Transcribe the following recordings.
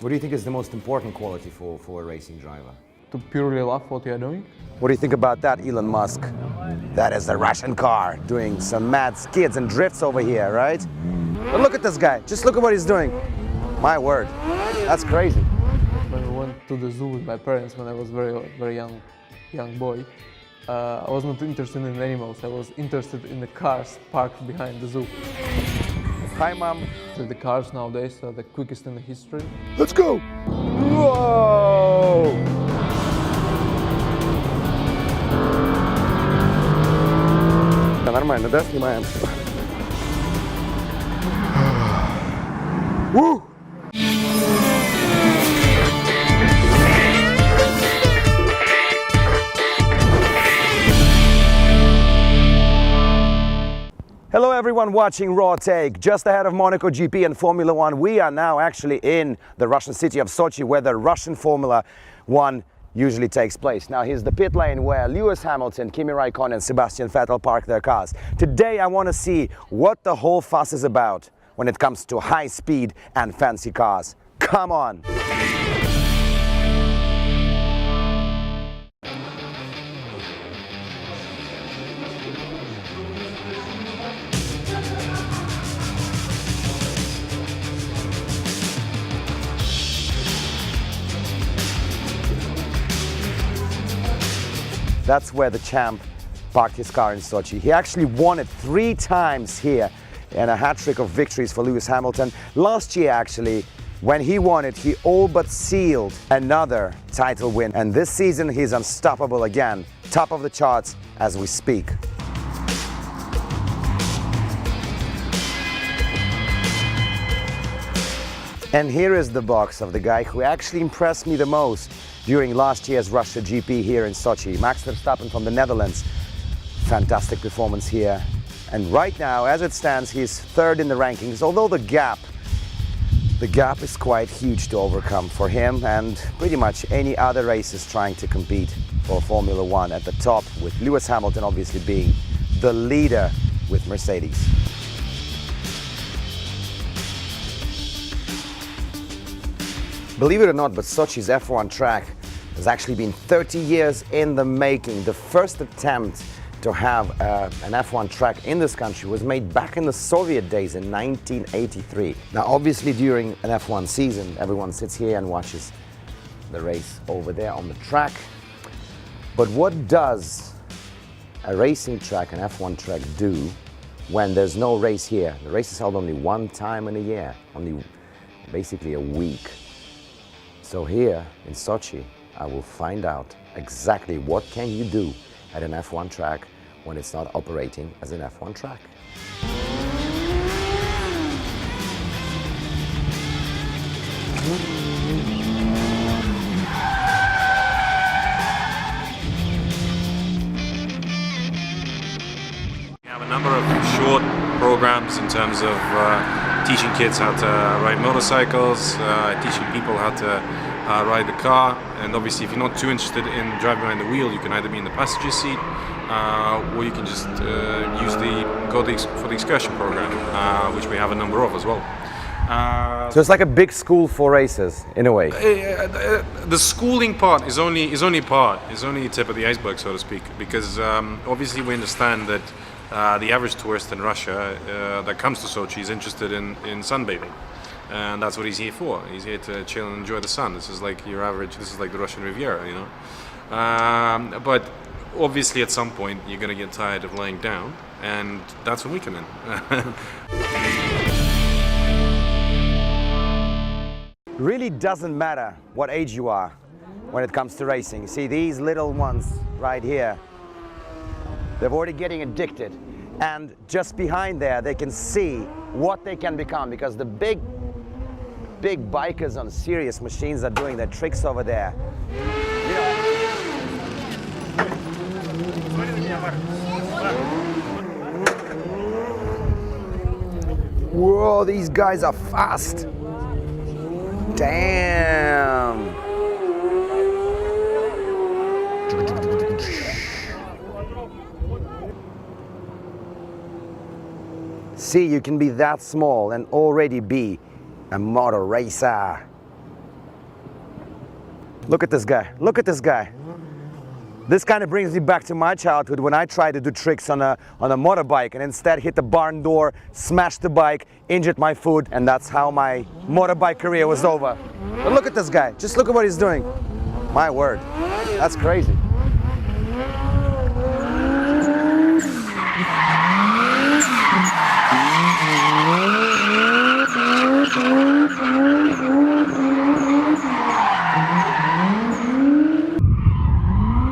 What do you think is the most important quality for a racing driver? To purely love what you are doing. What do you think about that, Elon Musk? That is the Russian car doing some mad skids and drifts over here, right? But look at this guy. Just look at what he's doing. My word, that's crazy. When we went to the zoo with my parents when I was very young boy, I was not interested in animals. I was interested in the cars parked behind the zoo. Hi, Mom. So the cars nowadays are the quickest in the history. Let's go! Whoa! Нормально, да, снимаем? Woo! Hello everyone watching Raw Take. Just ahead of Monaco GP and Formula One, we are now actually in the Russian city of Sochi, where the Russian Formula One usually takes place. Now here's the pit lane where Lewis Hamilton, Kimi Raikkonen and Sebastian Vettel park their cars. Today I want to see what the whole fuss is about when it comes to high speed and fancy cars. Come on! That's where the champ parked his car in Sochi. He actually won it 3 times here, and a hat-trick of victories for Lewis Hamilton. Last year, actually, when he won it, he all but sealed another title win. And this season, he's unstoppable again, top of the charts as we speak. And here is the box of the guy who actually impressed me the most during last year's Russia GP here in Sochi. Max Verstappen from the Netherlands. Fantastic performance here. And right now, as it stands, he's 3rd in the rankings, although the gap is quite huge to overcome for him and pretty much any other racers trying to compete for Formula One at the top, with Lewis Hamilton obviously being the leader with Mercedes. Believe it or not, but Sochi's F1 track has actually been 30 years in the making. The first attempt to have an F1 track in this country was made back in the Soviet days in 1983. Now, obviously, during an F1 season, everyone sits here and watches the race over there on the track. But what does a racing track, an F1 track, do when there's no race here? The race is held only one time in a year, only basically a week. So here in Sochi, I will find out exactly what can you do at an F1 track when it's not operating as an F1 track. We have a number of short programs in terms of teaching kids how to ride motorcycles, teaching people how to ride the car, and obviously if you're not too interested in driving behind the wheel, you can either be in the passenger seat or you can just go for the excursion program, which we have a number of as well. So it's like a big school for racers, in a way. The schooling part is only a tip of the iceberg, so to speak, because obviously we understand that the average tourist in Russia that comes to Sochi is interested in sunbathing. And that's what he's here for. He's here to chill and enjoy the sun. This is like your average, this is like the Russian Riviera, you know. But obviously at some point you're gonna get tired of laying down, and that's when we come in. Really doesn't matter what age you are when it comes to racing. See these little ones right here, they're already getting addicted. And just behind there, they can see what they can become, because the big bikers on serious machines are doing their tricks over there. You know. Whoa, these guys are fast. Damn. See, you can be that small and already be a motor racer. Look at this guy. Look at this guy. This kind of brings me back to my childhood when I tried to do tricks on a motorbike and instead hit the barn door, smashed the bike, injured my foot, and that's how my motorbike career was over. But look at this guy. Just look at what he's doing. My word. That's crazy.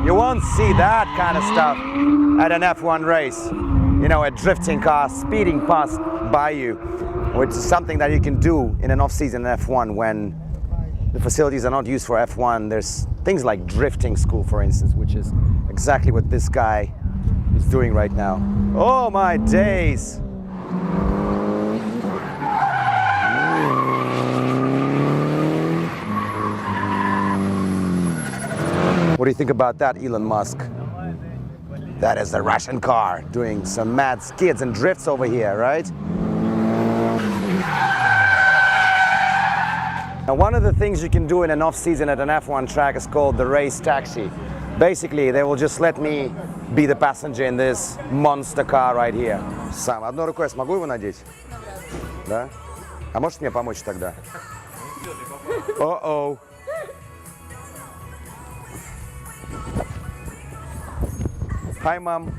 You won't see that kind of stuff at an F1 race. You know, a drifting car speeding past by you, which is something that you can do in an off-season F1 when the facilities are not used for F1. There's things like drifting school, for instance, which is exactly what this guy is doing right now. Oh my days! What do you think about that, Elon Musk? That is the Russian car doing some mad skids and drifts over here, right? Now, one of the things you can do in an off-season at an F1 track is called the race taxi. Basically, they will just let me be the passenger in this monster car right here. Сам. Одной рукой я смогу его надеть? Да? А можешь мне помочь тогда? О-о. Hi, Mom.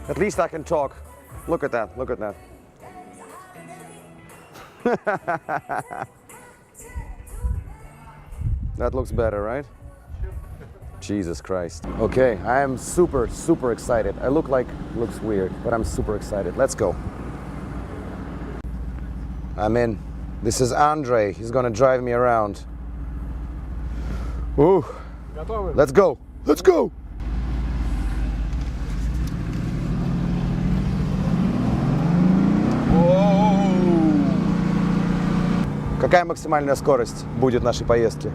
At least I can talk. Look at that, look at that. That looks better, right? Jesus Christ. Okay, I am super, super excited. I looks weird, but I'm super excited. Let's go. I'm in. This is Andre. He's gonna drive me around. Ooh. Let's go. Let's go. Какая максимальная скорость будет нашей поездки?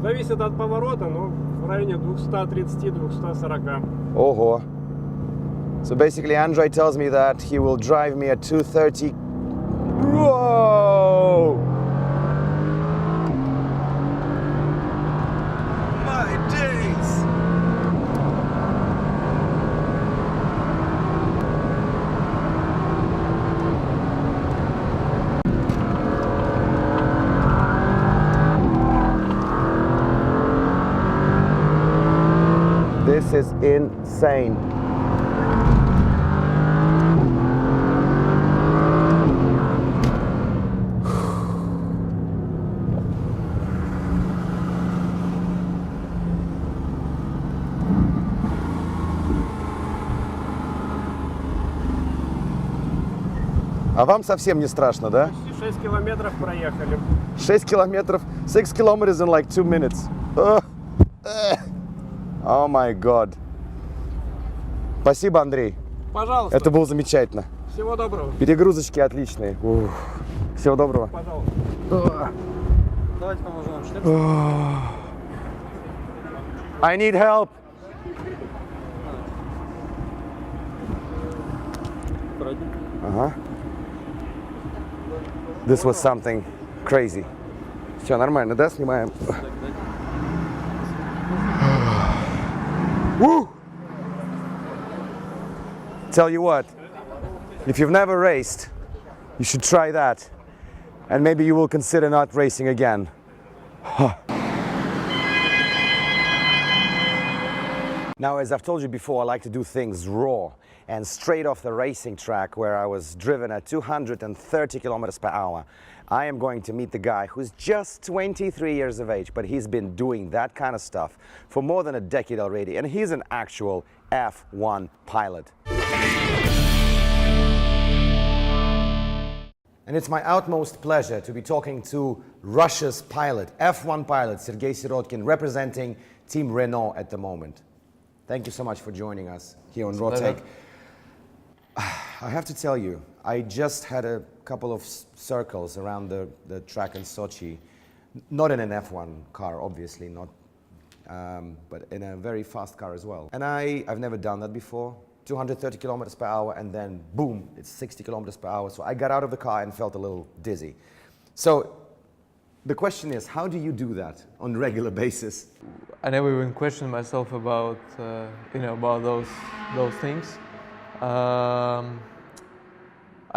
Зависит от поворота, но в районе 230-240. Ого. So basically Andre tells me that he will drive me at 230. Whoa! My days! This is insane. А вам совсем не страшно, да? 6 километров проехали. 6 километров, 6 kilometers in like 2 minutes. Oh my God. Спасибо, Андрей. Пожалуйста. Это было замечательно. Всего доброго. Перегрузочки отличные. Ух. Всего доброго. Пожалуйста. Давайте поможем вам шлем. I need help. Ага. This was something crazy. Все нормально, да? Снимаем. Woo! Tell you what, if you've never raced, you should try that. And maybe you will consider not racing again. Now, as I've told you before, I like to do things raw and straight off the racing track where I was driven at 230 kilometers per hour. I am going to meet the guy who's just 23 years of age, but he's been doing that kind of stuff for more than a decade already, and he's an actual F1 pilot. And it's my utmost pleasure to be talking to Russia's pilot, F1 pilot, Sergey Sirotkin, representing Team Renault at the moment. Thank you so much for joining us here on Raw Take. I have to tell you, I just had a couple of circles around the track in Sochi, not in an F1 car, obviously, not, but in a very fast car as well. And I've never done that before. 230 kilometers per hour, and then boom, it's 60 kilometers per hour. So I got out of the car and felt a little dizzy. So the question is, how do you do that on a regular basis? I never even questioned myself about about those things. I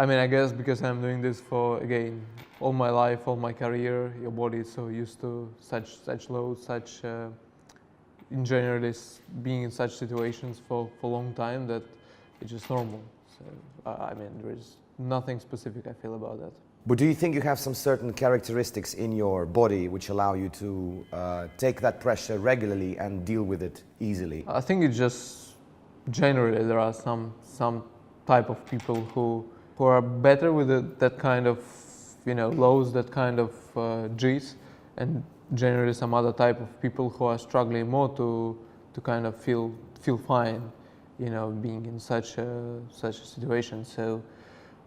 mean, I guess because I'm doing this for, again, all my life, all my career, your body is so used to such loads, in general, being in such situations for a long time that it's just normal. So, I mean, there is nothing specific I feel about that. But do you think you have some certain characteristics in your body which allow you to take that pressure regularly and deal with it easily? I think it's just generally there are some type of people who are better with that kind of lows, that kind of G's, and generally some other type of people who are struggling more to kind of feel fine, being in such a situation. So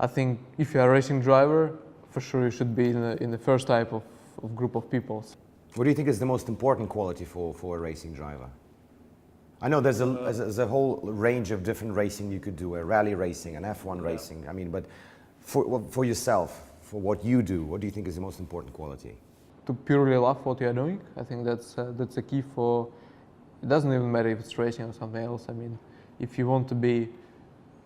I think if you're a racing driver, for sure you should be in the first type of group of people. What do you think is the most important quality for a racing driver? I know there's a whole range of different racing you could do, a rally racing, an F1 racing. I mean, but for yourself, for what you do, what do you think is the most important quality? To purely love what you're doing, I think that's a key for. It doesn't even matter if it's racing or something else. I mean, if you want to be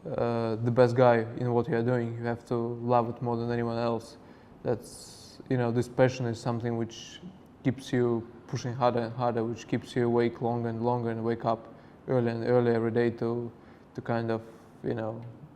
the best guy in what you're doing, you have to love it more than anyone else. That's this passion is something which keeps you pushing harder and harder, which keeps you awake longer and longer and wake up earlier and earlier every day to kind of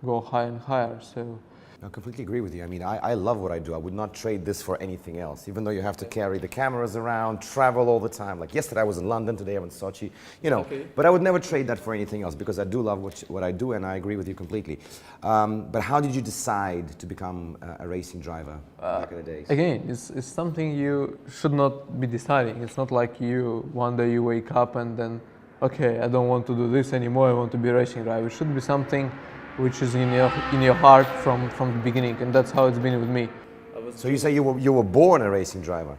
go higher and higher. So I completely agree with you. I mean, I love what I do. I would not trade this for anything else, even though you have to carry the cameras around, travel all the time. Like yesterday I was in London, today I'm in Sochi, Okay. But I would never trade that for anything else because I do love what I do, and I agree with you completely. But how did you decide to become a racing driver back in the days? again, it's something you should not be deciding. It's not like one day you wake up and then, okay, I don't want to do this anymore, I want to be a racing driver. It should be something which is in your heart from the beginning, and that's how it's been with me. So you say you were born a racing driver?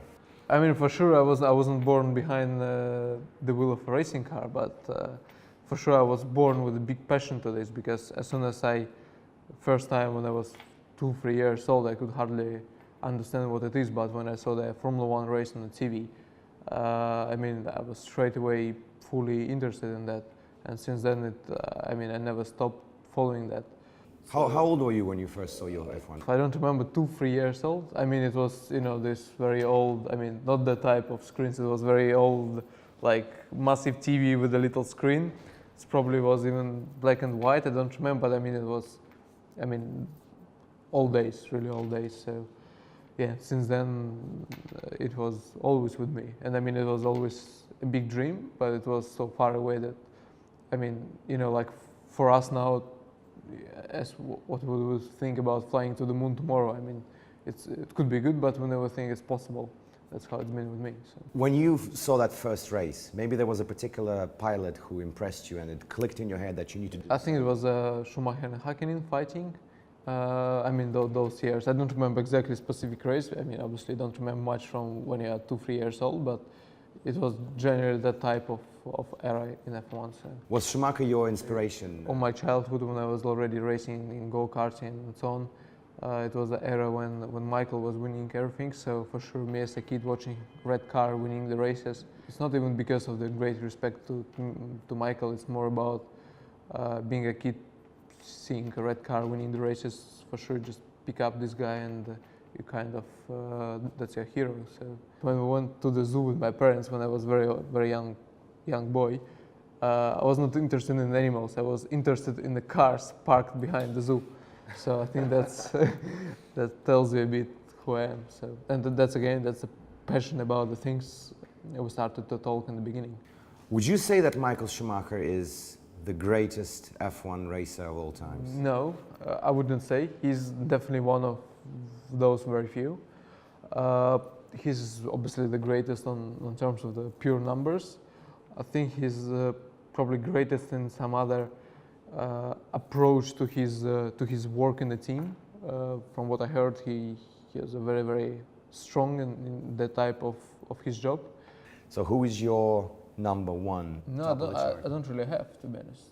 I mean, for sure, I wasn't born behind the wheel of a racing car, but for sure I was born with a big passion to this, because as soon as first time when I was 2-3 years old, I could hardly understand what it is, but when I saw the Formula 1 race on the TV, I mean, I was straight away fully interested in that, and since then, I mean, I never stopped following that. How old were you when you first saw your F1? I don't remember, 2-3 years old. I mean, it was this very old. I mean, not the type of screens. It was very old, like massive TV with a little screen. It probably was even black and white. I don't remember, but I mean, it was. I mean, old days, really old days. So, yeah. Since then, it was always with me, and I mean, it was always a big dream, but it was so far away that, I mean, like for us now. As what we would think about flying to the moon tomorrow. I mean, it could be good, but we never think it's possible. That's how it's been with me. So. When you saw that first race, maybe there was a particular pilot who impressed you and it clicked in your head that you need to do I think it was Schumacher and Hakkinen fighting. I mean, those years. I don't remember exactly specific race. I mean, obviously don't remember much from when you are 2-3 years old, but it was generally that type of era in F1. So. Was Schumacher your inspiration? All my childhood, when I was already racing in go-karting and so on, it was the era when Michael was winning everything. So for sure, me as a kid watching red car winning the races, it's not even because of the great respect to Michael. It's more about being a kid, seeing a red car winning the races. For sure, just pick up this guy and you kind of that's your hero. So when we went to the zoo with my parents when I was very young boy, I was not interested in animals. I was interested in the cars parked behind the zoo. So I think that tells you a bit who I am. So, and that's a passion about the things we started to talk in the beginning. Would you say that Michael Schumacher is the greatest F1 racer of all times? No, I wouldn't say. He's definitely one of those very few. He's obviously the greatest on terms of the pure numbers. I think he's probably greatest in some other approach to his work in the team. From what I heard, he is a very strong in that type of his job. So who is your number one? No, I don't really have, to be honest.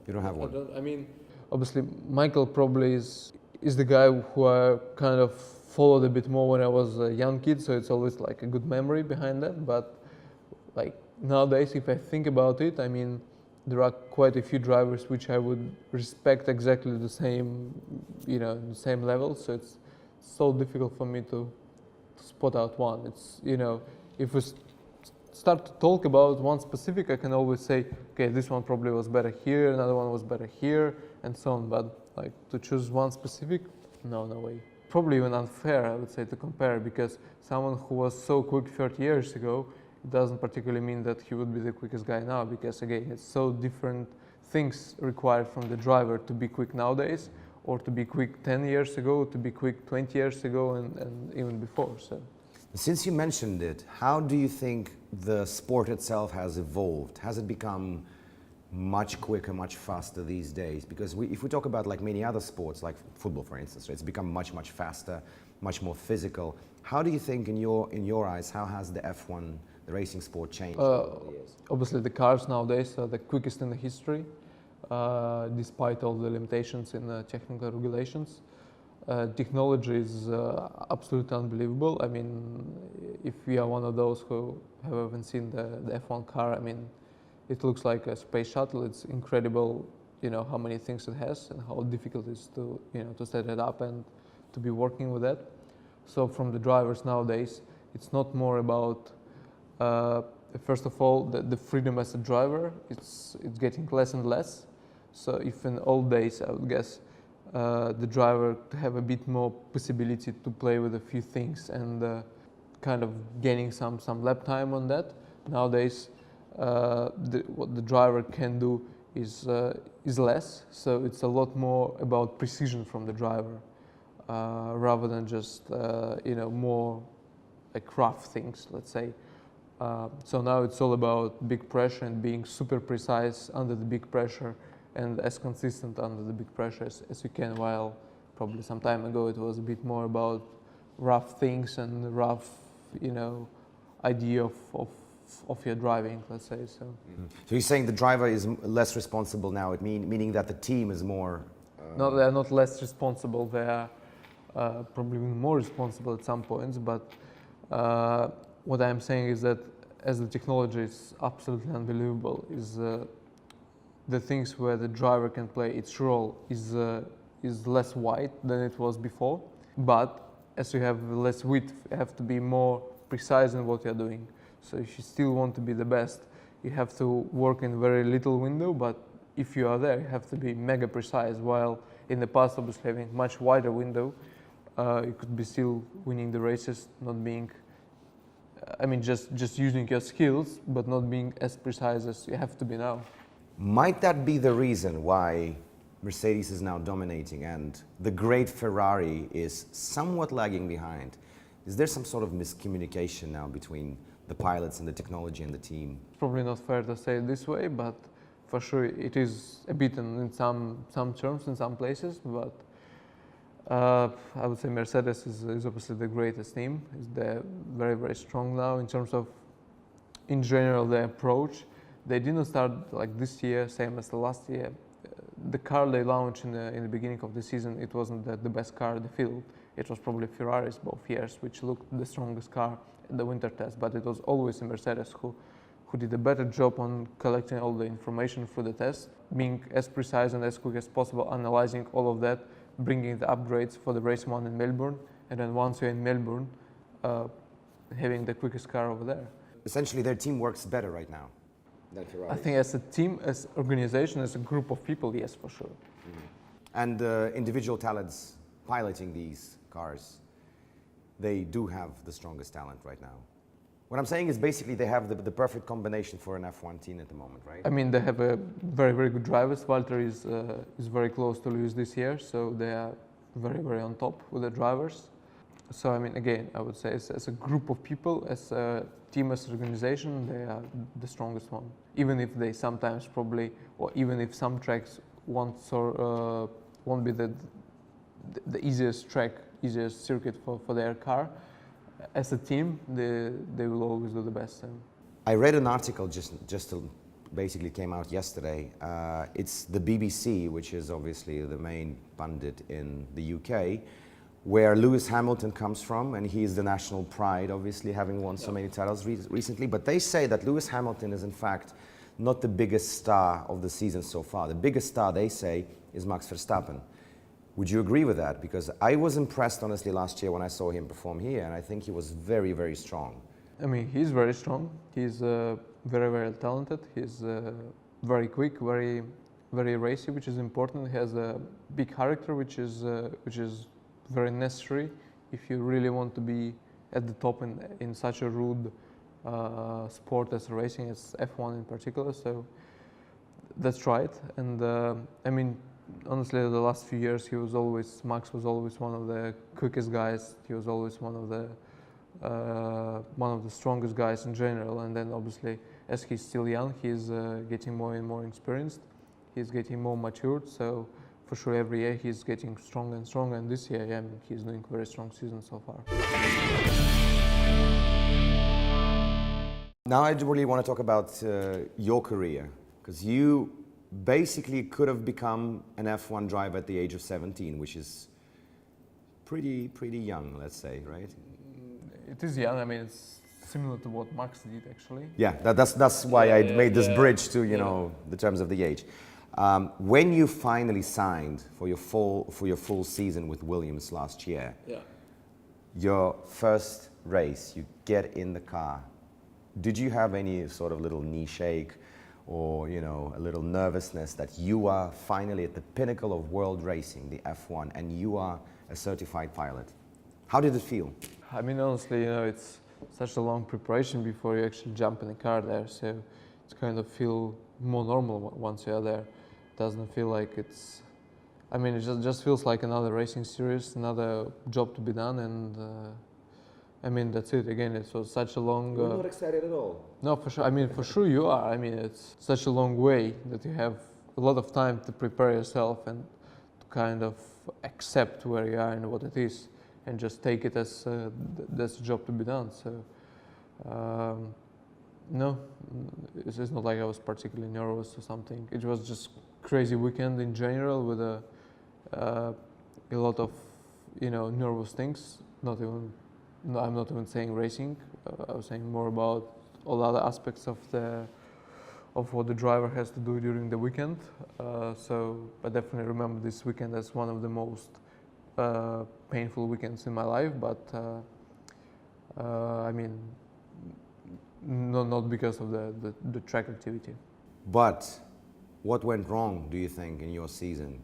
You don't have one? I mean, obviously, Michael probably is the guy who I kind of followed a bit more when I was a young kid, so it's always like a good memory behind that. But like nowadays, if I think about it, I mean, there are quite a few drivers which I would respect exactly the same, the same level. So it's so difficult for me to spot out one. It's, if we start to talk about one specific, I can always say, okay, this one probably was better here, another one was better here, and so on. But like to choose one specific, no way. Probably even unfair, I would say, to compare, because someone who was so quick 30 years ago, it doesn't particularly mean that he would be the quickest guy now, because again, it's so different things required from the driver to be quick nowadays, or to be quick 10 years ago, to be quick 20 years ago, and even before. So. Since you mentioned it, how do you think the sport itself has evolved? Has it become much quicker, much faster these days? Because if we talk about like many other sports, like football, for instance, it's become much faster, much more physical. How do you think, in your eyes, how has the F1, the racing sport, changed over the years? Obviously, the cars nowadays are the quickest in the history, despite all the limitations in technical regulations. Technology is absolutely unbelievable. I mean, if we are one of those who haven't seen the F1 car, I mean, it looks like a space shuttle. It's incredible, how many things it has and how difficult it is to, to set it up and to be working with that. So from the drivers nowadays, it's not more about, first of all, the freedom as a driver. It's getting less and less. So if in old days, I would guess, the driver to have a bit more possibility to play with a few things and kind of gaining some lap time on that. Nowadays, what the driver can do is less, so it's a lot more about precision from the driver rather than just more like rough things, let's say. So now it's all about big pressure and being super precise under the big pressure and as consistent under the big pressure as you can, while probably some time ago it was a bit more about rough things and rough, idea of your driving, let's say. So. Mm-hmm. So you're saying the driver is less responsible now, meaning that the team is more... No, they are not less responsible, they are probably more responsible at some points, but what I'm saying is that as the technology is absolutely unbelievable, is the things where the driver can play its role is less wide than it was before. But as you have less width, you have to be more precise in what you're doing. So if you still want to be the best, you have to work in very little window, but if you are there, you have to be mega precise, while in the past, obviously having much wider window, you could be still winning the races, not being, just using your skills, but not being as precise as you have to be now. Might that be the reason why Mercedes is now dominating and the great Ferrari is somewhat lagging behind? Is there some sort of miscommunication now between the pilots and the technology and the team? It's probably not fair to say it this way, but for sure it is a bit in some terms in some places. But I would say Mercedes is obviously the greatest team. They're very, very strong now in terms of, in general, their approach. They didn't start like this year, same as the last year. The car they launched in the beginning of the season, it wasn't the best car in the field. It was probably Ferraris both years, which looked the strongest car in the winter test. But it was always a Mercedes who did a better job on collecting all the information through the test, being as precise and as quick as possible, analyzing all of that, bringing the upgrades for the race one in Melbourne, and then once you're in Melbourne, having the quickest car over there. Essentially, their team works better right now than Ferrari. I think as a team, as organization, as a group of people, yes, for sure. Mm-hmm. And individual talents piloting these cars, they do have the strongest talent right now. What I'm saying is basically they have the perfect combination for an F1 team at the moment, right? I mean, they have a very, very good drivers. Valtteri is very close to lose this year, so they are very, very on top with the drivers. So, I mean, again, I would say as a group of people, as a team, as an organization, they are the strongest one. Even if they sometimes probably, or even if some tracks won't be the easiest track, easiest circuit for their car, as a team, they will always do the best. I read an article just basically came out yesterday. It's the BBC, which is obviously the main pundit in the UK, where Lewis Hamilton comes from, and he is the national pride, obviously, having won so many titles recently. But they say that Lewis Hamilton is, in fact, not the biggest star of the season so far. The biggest star, they say, is Max Verstappen. Would you agree with that? Because I was impressed, honestly, last year when I saw him perform here, and I think he was very, very strong. I mean, he's very strong. He's very, very talented. He's very quick, very, very racy, which is important. He has a big character, which is very necessary if you really want to be at the top in such a rude sport as racing, as F1 in particular. So that's right. And I mean, honestly, the last few years, Max was always one of the quickest guys. He was always one of the strongest guys in general. And then obviously, as he's still young, he's getting more and more experienced. He's getting more matured. So for sure, every year he's getting stronger and stronger. And this year, yeah, I mean, he's doing a very strong season so far. Now I really want to talk about your career, because you basically could have become an F1 driver at the age of 17, which is pretty young, let's say, right? It is young. I mean, it's similar to what Max did, actually. Yeah, that's why I made this bridge to, you know, the terms of the age. When you finally signed for your full season with Williams last year, your first race, you get in the car. Did you have any sort of little knee shake or, you know, a little nervousness that you are finally at the pinnacle of world racing, the F1, and you are a certified pilot? How did it feel? I mean, honestly, you know, it's such a long preparation before you actually jump in the car there, so it's kind of feel more normal once you are there. It doesn't feel like it's, I mean, it just feels like another racing series, another job to be done, and I mean, that's it. Again, it was such a long... You're not excited at all? No, for sure. I mean, for sure you are. I mean, it's such a long way that you have a lot of time to prepare yourself and to kind of accept where you are and what it is, and just take it as that's a job to be done. So, no, it's not like I was particularly nervous or something. It was just crazy weekend in general with a lot of, you know, nervous things. No, I'm not even saying racing. I was saying more about all the other aspects of what the driver has to do during the weekend. So I definitely remember this weekend as one of the most painful weekends in my life. But I mean, not because of the track activity. But what went wrong, do you think, in your season?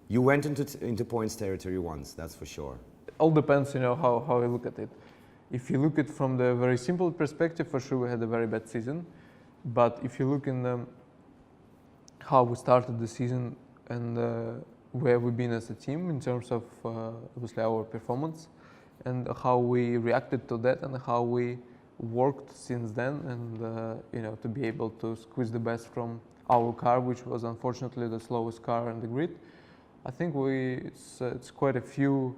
You went into points territory once, that's for sure. All depends, you know, how you look at it. If you look at it from the very simple perspective, for sure we had a very bad season. But if you look in how we started the season and where we've been as a team in terms of obviously our performance and how we reacted to that and how we worked since then, and you know, to be able to squeeze the best from our car, which was unfortunately the slowest car on the grid. I think it's quite a few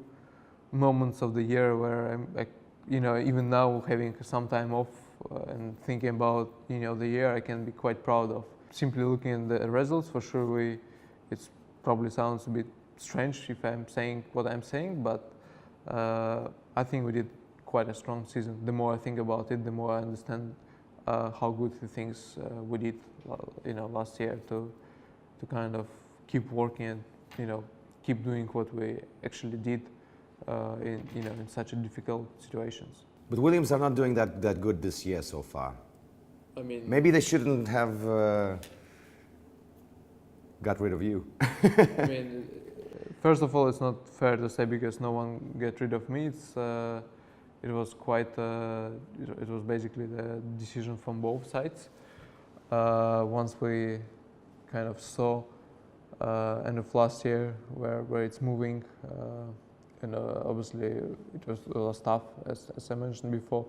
moments of the year where you know, even now having some time off and thinking about, you know, the year, I can be quite proud of. Simply looking at the results, for sure it probably sounds a bit strange if I'm saying what I'm saying, but I think we did quite a strong season. The more I think about it, the more I understand how good the things we did, you know, last year to kind of keep working and, you know, keep doing what we actually did in such a difficult situations. But Williams are not doing that good this year so far. I mean, maybe they shouldn't have got rid of you. I mean, first of all, it's not fair to say because no one got rid of me. It was quite. It was basically the decision from both sides. Once we kind of saw end of last year where it's moving. And obviously it was tough, as I mentioned before,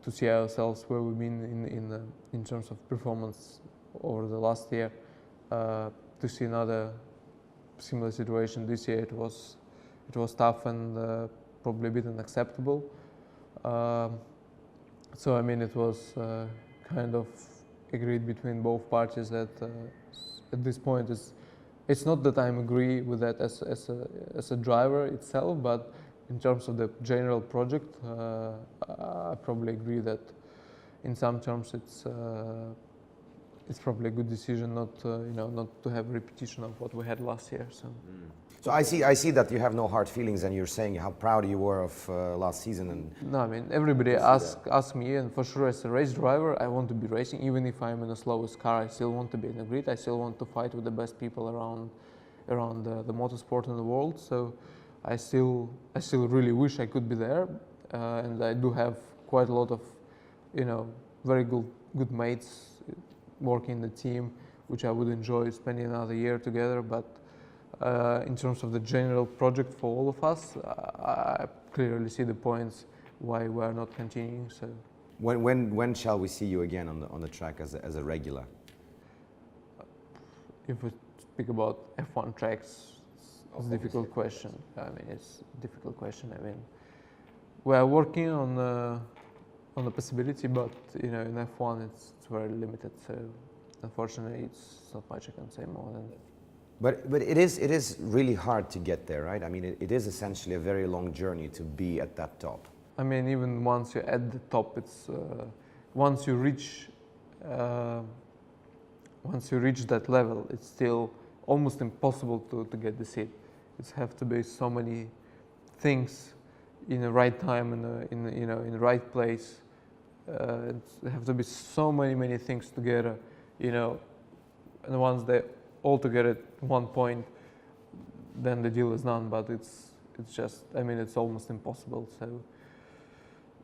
to see ourselves where we've been in terms of performance over the last year. To see another similar situation this year, it was tough and probably a bit unacceptable. So I mean, it was kind of agreed between both parties that at this point it's not that I agree with that as a driver itself, but in terms of the general project, I probably agree that in some terms it's probably a good decision not not to have a repetition of what we had last year. So I see that you have no hard feelings, and you're saying how proud you were of last season. And No, I mean everybody asks me, and for sure as a race driver, I want to be racing. Even if I'm in the slowest car, I still want to be in the grid. I still want to fight with the best people around the motorsport in the world. So I still really wish I could be there, and I do have quite a lot of very good mates working in the team, which I would enjoy spending another year together. But in terms of the general project for all of us, I clearly see the points why we are not continuing. So when shall we see you again on the track as a regular? if we speak about F1 tracks, it's a difficult question. I mean, it's a difficult question. I mean, we are working on the possibility, but in F1 it's very limited. So unfortunately, it's not much I can say more than that. But it is really hard to get there, right? I mean, it is essentially a very long journey to be at that top. I mean, even once you're at the top, it's once you reach that level, it's still almost impossible to get the seat. It have to be so many things in the right time in the right place. It have to be so many things together, and once they all together at one point, then the deal is done. But it's just, I mean, it's almost impossible. So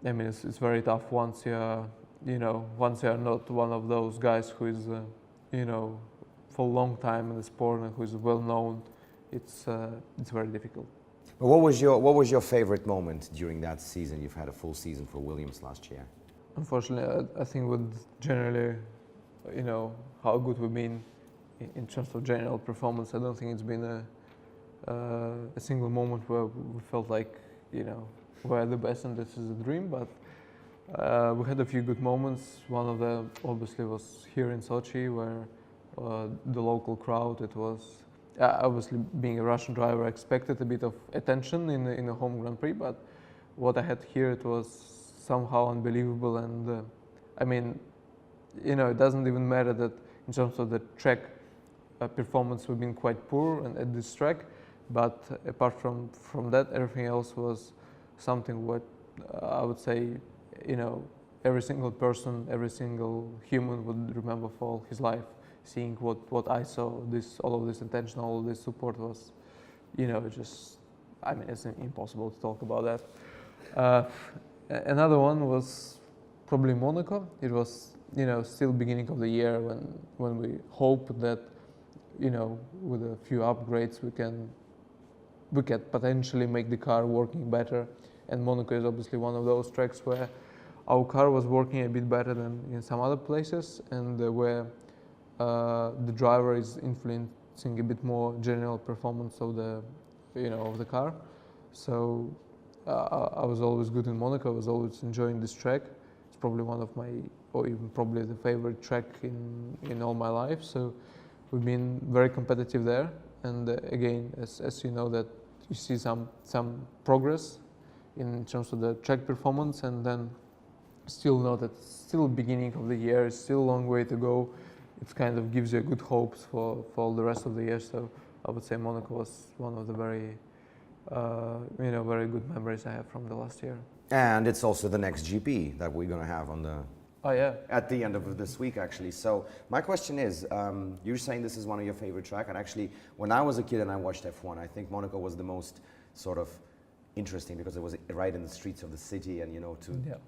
I mean, it's very tough once you're not one of those guys who is for a long time in the sport and who is well known. It's very difficult. But what was your favorite moment during that season? You've had a full season for Williams last year. Unfortunately, I think with generally, how good we've been in terms of general performance, I don't think it's been a single moment where we felt like, we're the best and this is a dream. But we had a few good moments. One of them obviously was here in Sochi, where the local crowd, it was obviously, being a Russian driver, I expected a bit of attention in the home Grand Prix, but what I had here, it was somehow unbelievable. And I mean, it doesn't even matter that in terms of the track performance, we've been quite poor and at this track, but apart from that, everything else was something what I would say, every single person, every single human would remember for all his life. Seeing what I saw, all of this attention, all of this support was, just, I mean, it's impossible to talk about that. Another one was probably Monaco. It was, still beginning of the year when we hoped that, with a few upgrades we can potentially make the car working better. And Monaco is obviously one of those tracks where our car was working a bit better than in some other places, and where the driver is influencing a bit more general performance of the, of the car. So I was always good in Monaco. I was always enjoying this track. It's probably one of my, or even probably the favorite track in all my life. So we've been very competitive there. And again, as you know, that you see some progress in terms of the track performance, and then still know that it's still beginning of the year. It's still a long way to go. It kind of gives you good hopes for all the rest of the year. So I would say Monaco was one of the very, very good memories I have from the last year. And it's also the next GP that we're going to have on the. Oh yeah. At the end of this week, actually. So my question is, you're saying this is one of your favorite tracks, and actually, when I was a kid and I watched F1, I think Monaco was the most sort of interesting because it was right in the streets of the city, and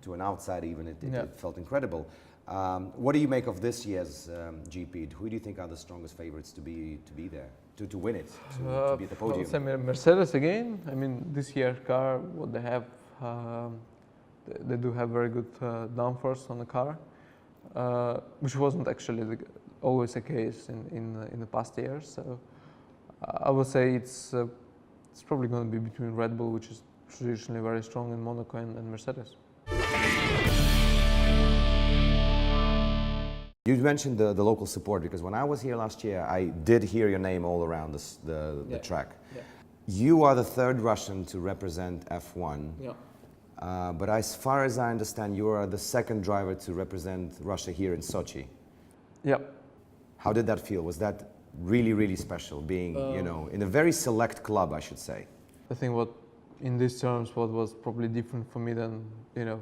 to an outsider even, it felt incredible. What do you make of this year's GP? Who do you think are the strongest favorites to be there, to win it, to be at the podium? I would say Mercedes again. I mean, this year's car, what they have, they do have very good downforce on the car, which wasn't actually always the case in the past years. So I would say it's probably going to be between Red Bull, which is traditionally very strong in Monaco, and Mercedes. You mentioned the local support, because when I was here last year, I did hear your name all around the track. Yeah. You are the third Russian to represent F1. Yeah. But as far as I understand, you are the second driver to represent Russia here in Sochi. Yeah. How did that feel? Was that really, really special, being, in a very select club, I should say? I think in these terms, what was probably different for me than,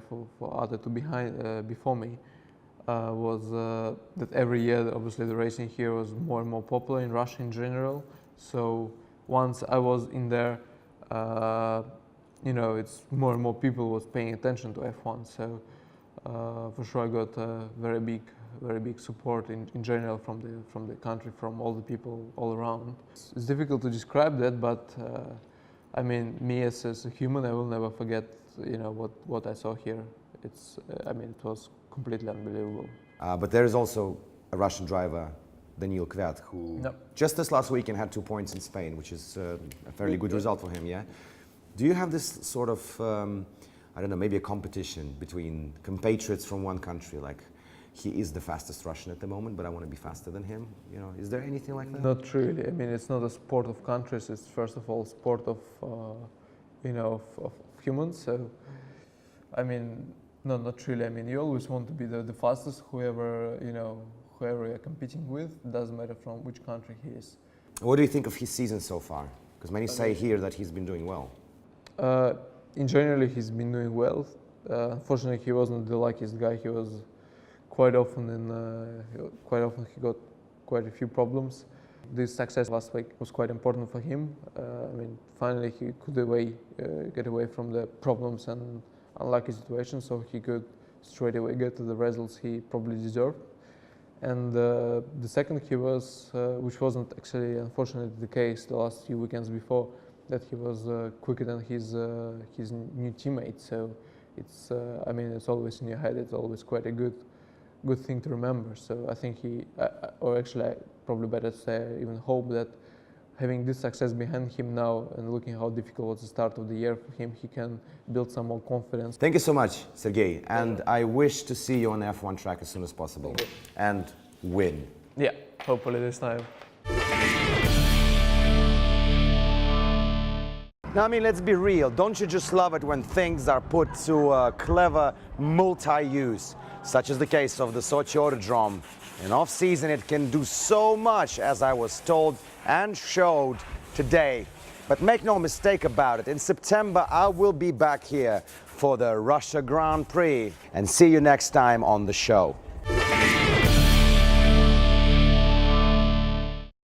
for other two before me, was that every year, obviously, the racing here was more and more popular in Russia in general. So once I was in there, it's more and more people was paying attention to F1. So for sure, I got very big support in general from the country, from all the people all around. It's difficult to describe that, but I mean, me as a human, I will never forget, what I saw here. It was completely unbelievable. But there is also a Russian driver, Daniil Kvyat, who just this last weekend had 2 points in Spain, which is a fairly good result for him, yeah? Do you have this sort of, I don't know, maybe a competition between compatriots from one country, like he is the fastest Russian at the moment, but I want to be faster than him? Is there anything like that? Not really. I mean, it's not a sport of countries. It's first of all sport of, of humans. So, I mean, no, not really. I mean, you always want to be the fastest, whoever you're competing with. Doesn't matter from which country he is. What do you think of his season so far? Because many say here that he's been doing well. In general, he's been doing well. Unfortunately, he wasn't the luckiest guy. He was quite often he got quite a few problems. This success last week was quite important for him. I mean, finally he could get away from the problems and unlucky situations, so he could straight away get to the results he probably deserved. And the second he was, which wasn't actually unfortunately the case the last few weekends before, that he was quicker than his new teammate. So it's, it's always in your head. It's always quite a good thing to remember. So I think or actually probably better to say, I even hope that having this success behind him now and looking how difficult was the start of the year for him, he can build some more confidence. Thank you so much, Sergey. And I wish to see you on the F1 track as soon as possible and win. Yeah, hopefully this time. Now, I mean, let's be real. Don't you just love it when things are put to clever multi-use, such as the case of the Sochi Autodrome? In off-season, it can do so much, as I was told and showed today. But make no mistake about it, in September, I will be back here for the Russia Grand Prix. And see you next time on the show.